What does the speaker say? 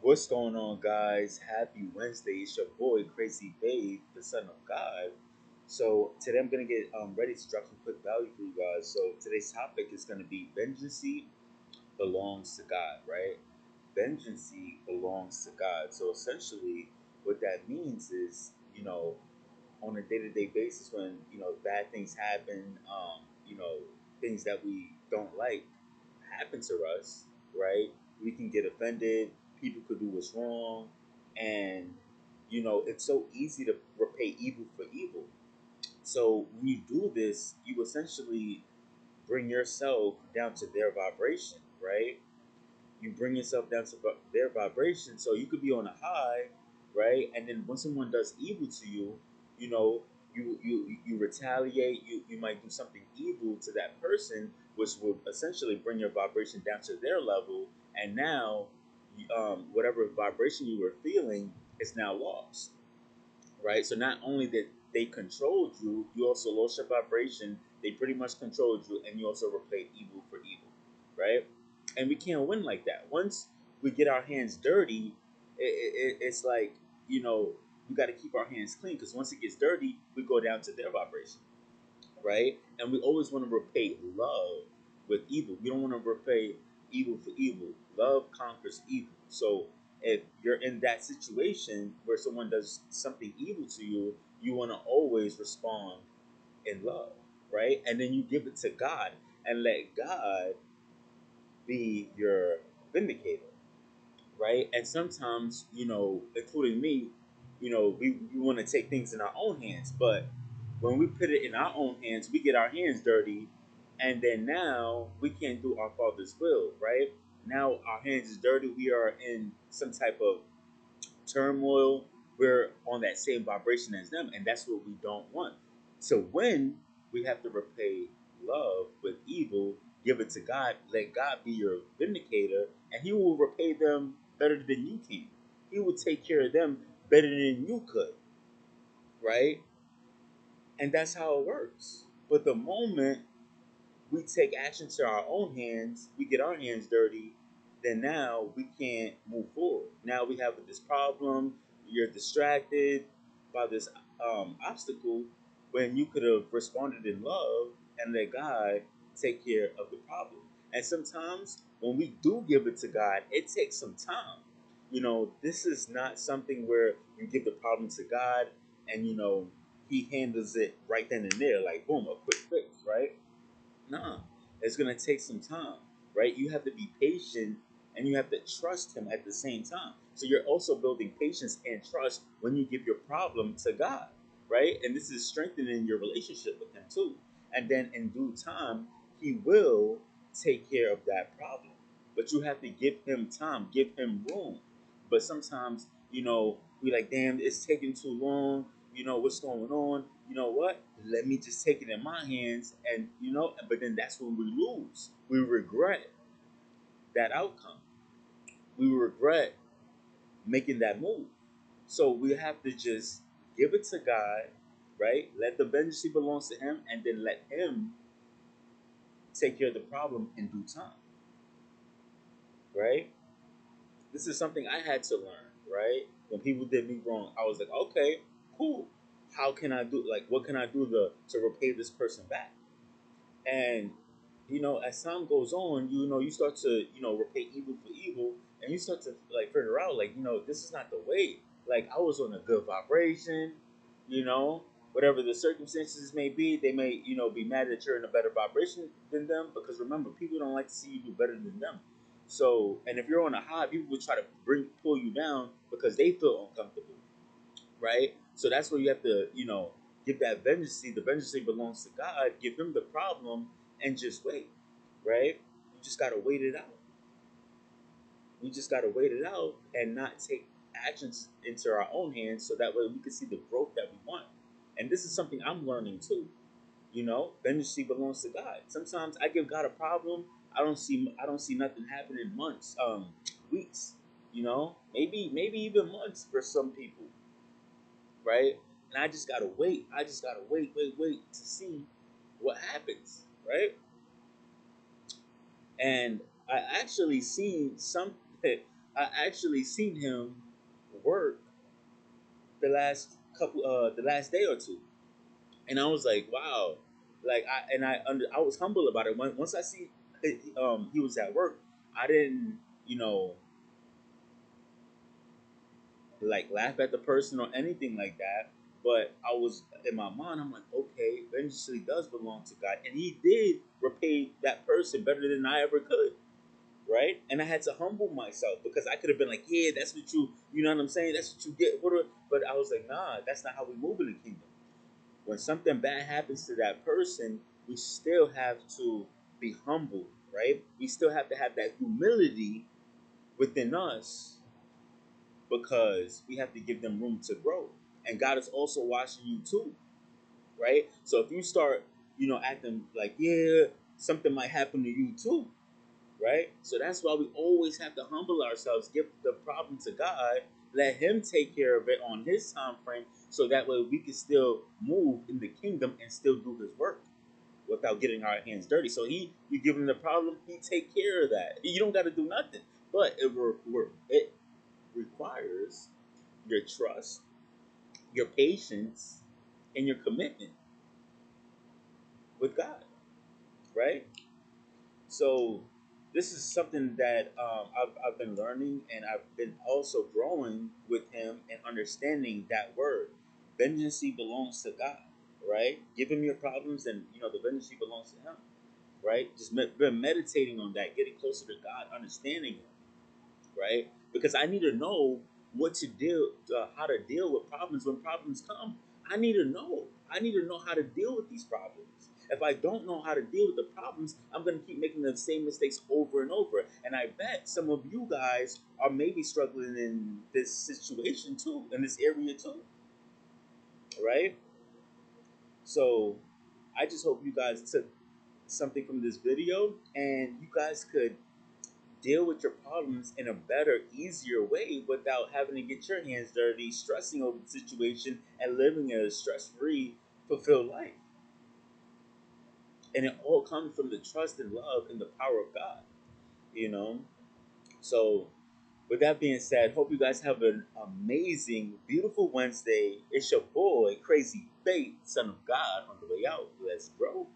What's going on, guys? Happy Wednesday. It's your boy, Crazy Babe, the son of God. So, today I'm going to get ready to drop some quick value for you guys. So, today's topic is going to be vengeance belongs to God, right? Vengeance belongs to God. So, essentially, what that means is, on a day to day basis, when, bad things happen, things that we don't like happen to us, right? We can get offended. People could do us wrong, and it's so easy to repay evil for evil. So when you do this, you essentially bring yourself down to their vibration, right? You bring yourself down to their vibration, so you could be on a high, right? And then when someone does evil to you, you know, you retaliate. You might do something evil to that person, which will essentially bring your vibration down to their level. And now, whatever vibration you were feeling is now lost, right? So not only that they controlled you, you also lost your vibration. They pretty much controlled you, and you also repaid evil for evil, right? And we can't win like that. Once we get our hands dirty, it's like we got to keep our hands clean, because once it gets dirty, we go down to their vibration, right? And we always want to repay love with evil. We don't want to repay evil for evil. Love conquers evil. So if you're in that situation where someone does something evil to you, you want to always respond in love, right? And then you give it to God and let God be your vindicator, right? And sometimes, including me, we want to take things in our own hands. But when we put it in our own hands, we get our hands dirty, and then now we can't do our Father's will, right? Now our hands is dirty. We are in some type of turmoil. We're on that same vibration as them, and that's what we don't want. So when we have to repay love with evil, give it to God. Let God be your vindicator, and He will repay them better than you can. He will take care of them better than you could, right? And that's how it works. But the moment we take action to our own hands, we get our hands dirty, then now we can't move forward. Now we have this problem. You're distracted by this obstacle when you could have responded in love and let God take care of the problem. And sometimes when we do give it to God, it takes some time. This is not something where you give the problem to God and He handles it right then and there, like boom, a quick fix, right? Nah, it's gonna take some time, right? You have to be patient and you have to trust Him at the same time. So you're also building patience and trust when you give your problem to God, right? And this is strengthening your relationship with Him too. And then in due time, He will take care of that problem. But you have to give Him time, give Him room. But sometimes, we like, damn, it's taking too long. What's going on? You know what? Let me just take it in my hands, and but then that's when we lose. We regret that outcome. We regret making that move. So we have to just give it to God, right? Let the vengeance belongs to Him, and then let Him take care of the problem in due time, right? This is something I had to learn, right? When people did me wrong, I was like, okay, cool. How can I do, like, what can I do to repay this person back? And as time goes on, you start to repay evil for evil, and you start to like figure out, like, this is not the way. Like, I was on a good vibration, you know, whatever the circumstances may be. They may be mad that you're in a better vibration than them, because remember, people don't like to see you do better than them. So, and if you're on a high, people will try to pull you down because they feel uncomfortable, right? So that's where you have to, give that vengeance. The vengeance belongs to God. Give Him the problem and just wait, right? You just gotta wait it out. We just gotta wait it out and not take actions into our own hands, so that way we can see the growth that we want. And this is something I'm learning too. Vengeance belongs to God. Sometimes I give God a problem. I don't see nothing happen in months, weeks. Maybe even months for some people, right? And I just gotta wait. I just gotta wait to see what happens, right? And I actually seen something. I actually seen him work the last day or two, and I was like, wow, like I was humble about it. Once I see he was at work, I didn't, you know, like laugh at the person or anything like that. But I was in my mind, I'm like, okay, vengeance really does belong to God, and He did repay that person better than I ever could, right? And I had to humble myself because I could have been like, yeah, that's what you know what I'm saying? That's what you get. But I was like, nah, that's not how we move in the kingdom. When something bad happens to that person, we still have to be humble, right? We still have to have that humility within us because we have to give them room to grow. And God is also watching you too, right? So if you start, acting like, yeah, something might happen to you too, right? So that's why we always have to humble ourselves, give the problem to God, let Him take care of it on His time frame, so that way we can still move in the kingdom and still do His work without getting our hands dirty. So you give Him the problem, He take care of that. You don't got to do nothing, but it requires your trust, your patience, and your commitment with God, right? So this is something that I've been learning, and I've been also growing with him and understanding that word. Vengeance belongs to God, right? Give him your problems, and the vengeance belongs to him, right? Just been meditating on that, getting closer to God, understanding it, right? Because I need to know how to deal with problems when problems come. I need to know. I need to know how to deal with these problems. If I don't know how to deal with the problems, I'm going to keep making the same mistakes over and over. And I bet some of you guys are maybe struggling in this situation too, in this area too, right? So I just hope you guys took something from this video and you guys could deal with your problems in a better, easier way without having to get your hands dirty, stressing over the situation, and living a stress free, fulfilled life. And it all comes from the trust and love and the power of God, you know? So, with that being said, hope you guys have an amazing, beautiful Wednesday. It's your boy, Crazy Faith, Son of God, on the way out. Let's grow.